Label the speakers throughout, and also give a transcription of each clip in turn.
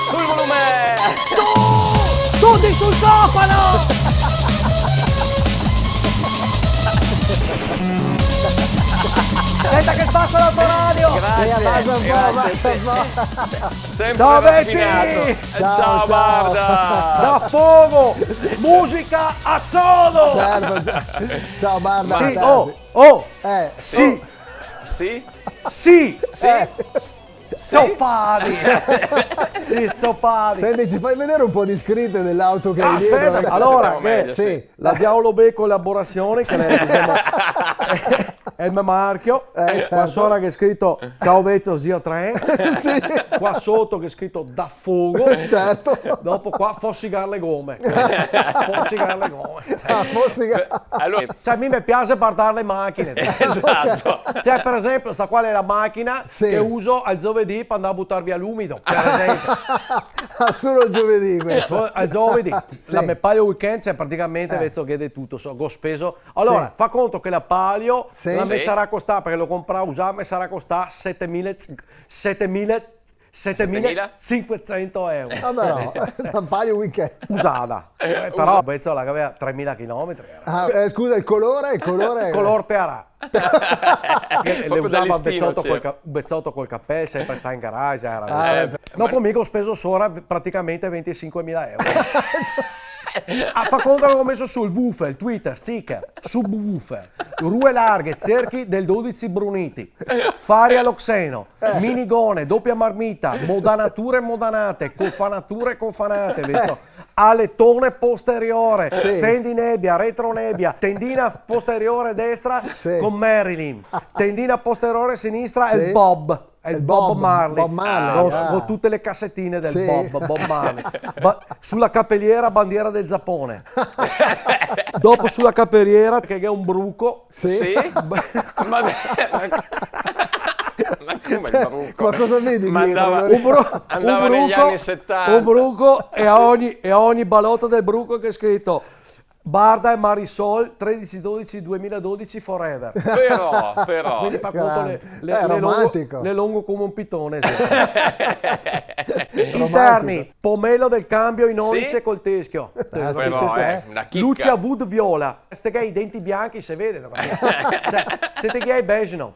Speaker 1: Sul volume!
Speaker 2: Tutti sul cofano! Aspetta che passa l'autoradio!
Speaker 1: Sempre
Speaker 2: Ciao,
Speaker 1: raffinato. Ciao Barda!
Speaker 2: Da fuoco! Musica a sodo!
Speaker 3: Certo. Ciao Barda.
Speaker 2: Sì,
Speaker 3: Sì.
Speaker 1: Sì?
Speaker 2: Sì!
Speaker 1: Sì?
Speaker 2: Stoppati! Sì, stoppati!
Speaker 3: Senti, ci fai vedere un po' di scritte dell'auto che hai dietro?
Speaker 2: Aspetta, allora,
Speaker 1: Sappiamo meglio,
Speaker 3: sì.
Speaker 2: la Diavolo B collaborazione, che è il mio marchio. Qua
Speaker 3: certo.
Speaker 2: sopra che è scritto Ciao Vecchio Zio 3.
Speaker 3: Sì,
Speaker 2: Qua sotto che è scritto Da Fuoco.
Speaker 3: certo.
Speaker 2: Dopo qua Fossigar le gomme. Fossigar le gomme.
Speaker 1: Allora,
Speaker 2: Cioè, mi piace guardare le macchine.
Speaker 1: esatto.
Speaker 2: Cioè, per esempio, sta qua è la macchina
Speaker 3: Sì.
Speaker 2: che uso al giovedì per andare a buttare via l'umido, per esempio.
Speaker 3: Solo il giovedì questo.
Speaker 2: Al giovedì, la
Speaker 3: Sì.
Speaker 2: mia Palio Weekend, cioè praticamente vezzo che di tutto, ho speso. Allora, fa conto che la Palio,
Speaker 3: Sì.
Speaker 2: la me
Speaker 1: Sì.
Speaker 2: sarà costata, perché l'ho comprata usata, mi sarà costata 7.500 euro.
Speaker 3: Vabbè no, un paio weekend.
Speaker 2: Usata. Però vezzo la che aveva 3.000 km.
Speaker 3: Scusa, il colore?
Speaker 2: Color pearà. Le
Speaker 1: Proprio
Speaker 2: usava un
Speaker 1: dall'istino,
Speaker 2: bezzotto col cappello, sempre sta in garage. Era
Speaker 3: Ah,
Speaker 2: dopo mica ho speso sopra praticamente 25.000 euro. Fa conto che ho messo sul woofer, Twitter, sticker, subwoofer, rue larghe, cerchi del 12 bruniti, fari all'oxeno, minigone, doppia marmita, modanature modanate, cofanature cofanate, alettone posteriore, fendi nebbia, retronebbia, tendina posteriore destra
Speaker 3: Sì.
Speaker 2: con Marilyn, tendina posteriore sinistra e
Speaker 3: Sì.
Speaker 2: il Bob. È il Bob Marley,
Speaker 3: Bob Marley,
Speaker 2: con tutte le cassettine del
Speaker 3: Sì.
Speaker 2: Bob Marley. Sulla cappelliera bandiera del Giappone. Dopo sulla cappelliera che è un bruco.
Speaker 1: Sì? Ma come il bruco?
Speaker 3: Ma cosa vedi
Speaker 1: Ma
Speaker 3: dietro?
Speaker 1: andava negli anni 70.
Speaker 2: Un bruco e a ogni balotto del bruco che è scritto Barda e Marisol 13-12-2012 forever.
Speaker 1: Però.
Speaker 2: Quindi fa conto
Speaker 3: romantico.
Speaker 2: le lungo come un pitone. Interni, pomelo del cambio in onice
Speaker 1: Sì?
Speaker 2: col teschio.
Speaker 1: Però è una chicca.
Speaker 2: Luce a wood viola. Siete che hai i denti bianchi si vede. Cioè, siete che hai beige no?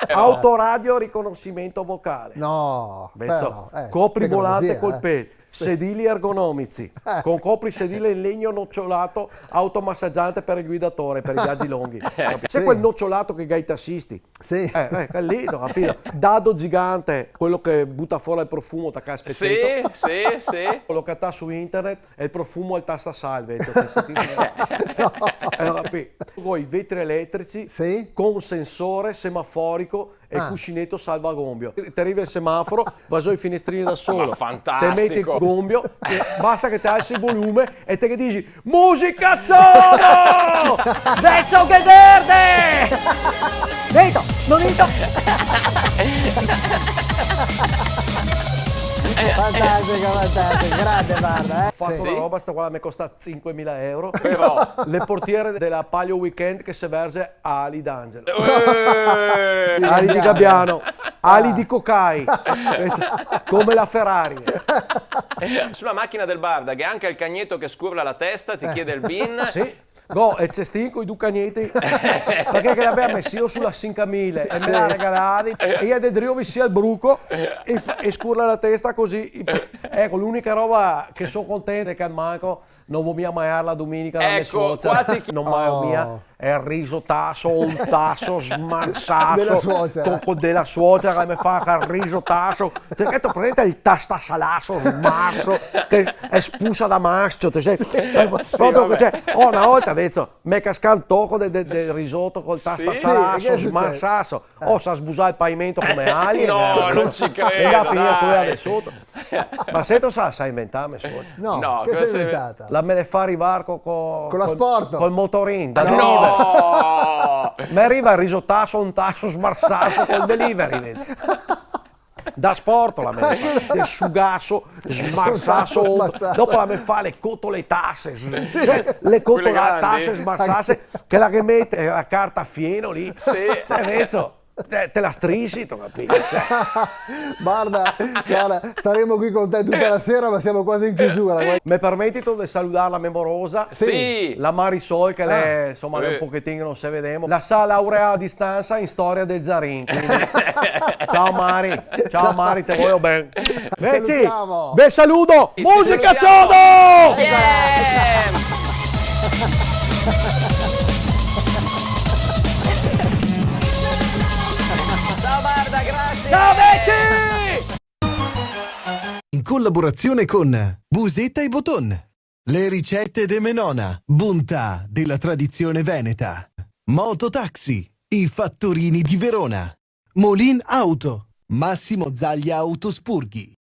Speaker 2: Autoradio riconoscimento vocale.
Speaker 3: No,
Speaker 2: Vezzo,
Speaker 3: però,
Speaker 2: copri volante
Speaker 3: tecnologia,
Speaker 2: col pelo. Sedili ergonomici, con copri sedile in legno nocciolato, automassaggiante per il guidatore, per i viaggi lunghi. C'è
Speaker 3: Sì.
Speaker 2: quel nocciolato che i tassisti.
Speaker 3: Sì.
Speaker 2: È lì, ho capito. Dado gigante, quello che butta fuori il profumo da casa
Speaker 1: Sì.
Speaker 2: Quello che sta su internet è il profumo al tasta salve. Poi vetri elettrici
Speaker 3: Sì.
Speaker 2: con sensore semaforico e cuscinetto salvagombio. Ti arriva il semaforo, vai su i finestrini da solo.
Speaker 1: Ma fantastico.
Speaker 2: Te metti il gombio, basta che ti alzi il volume e te che dici musica sono! Vezzo che verde! Dito, non dito!
Speaker 3: Fantastico, grande Barda.
Speaker 2: Ho fatto
Speaker 1: Sì.
Speaker 2: una roba, sta qua mi costa 5.000 euro.
Speaker 1: Però.
Speaker 2: Le portiere della Palio Weekend che si verge a ali d'angelo.
Speaker 1: Eh,
Speaker 2: Ali di Gabbiano, ali di Cocai, come la Ferrari.
Speaker 1: Sulla macchina del Barda, che ha anche il cagnetto che scurla la testa, ti chiede il bin.
Speaker 2: Sì. Go, e cestino con i due cagnetti, perché che l'abbiamo messo io sulla 5000 e me l'ha regalati e io adedriovi sia il bruco e scurla la testa così. Ecco, l'unica roba che sono contento è che al manco non voglio mia maiare la domenica da mia
Speaker 1: Ecco,
Speaker 2: suocera.
Speaker 1: qua
Speaker 2: Non mai mia, è il riso tasso, un tasso smarsato
Speaker 3: Della suocera.
Speaker 2: della suocera che mi fa il riso tasso. Perché tu prendi il tasta salasso smarso che è spusa da mastro.
Speaker 1: vabbè.
Speaker 2: Cioè, una volta mi è cascato il tocco del risotto col tasta
Speaker 1: Sì?
Speaker 2: salasso,
Speaker 3: Sì, che
Speaker 2: smarsasso. Sa sbusare il pavimento come ali.
Speaker 1: No, non ci credo,
Speaker 2: E la finire
Speaker 1: dai.
Speaker 2: quella del sotto. Ma se tu sa inventare, suocera.
Speaker 3: No, che
Speaker 1: cosa
Speaker 3: sei
Speaker 1: sei-
Speaker 3: inventata?
Speaker 2: La me ne fa arrivare con
Speaker 3: la Sporto.
Speaker 2: col motorin da
Speaker 1: No!
Speaker 2: delivery. Mi arriva il risottasso, un tasso smarsato col delivery. Vedi. Da sport la me ne fa, del sugasso, smarsasso,
Speaker 3: Smarsasso.
Speaker 2: dopo la me fa le cotoletasse, cioè, le
Speaker 1: Quelle grandi.
Speaker 2: cotoletasse smarsasse, che la che mette la carta a fieno lì,
Speaker 1: Sì.
Speaker 2: Vezzo. Cioè, te la strisci, tu capito? Cioè,
Speaker 3: Guarda, staremo qui con te tutta la sera, ma siamo quasi in chiusura.
Speaker 2: mi permetti tu di salutare la memorosa?
Speaker 1: Sì.
Speaker 2: La Marisol, che lei, insomma, lei un pochettino non se vedemo. La sa laurea a distanza in storia del Zarin. Quindi... Ciao Mari, te voglio bene. Veci,
Speaker 3: salutiamo.
Speaker 2: ve saluto.
Speaker 1: Ti
Speaker 2: Musica
Speaker 1: salutiamo.
Speaker 2: Ciodo!
Speaker 1: Yeah! Ciao Barda, grazie!
Speaker 2: Ciao Veci!
Speaker 4: In collaborazione con Busetta e Boton. Le ricette de Menona, bontà della tradizione veneta. Mototaxi, i fattorini di Verona. Molin Auto, Massimo Zaglia Autospurghi.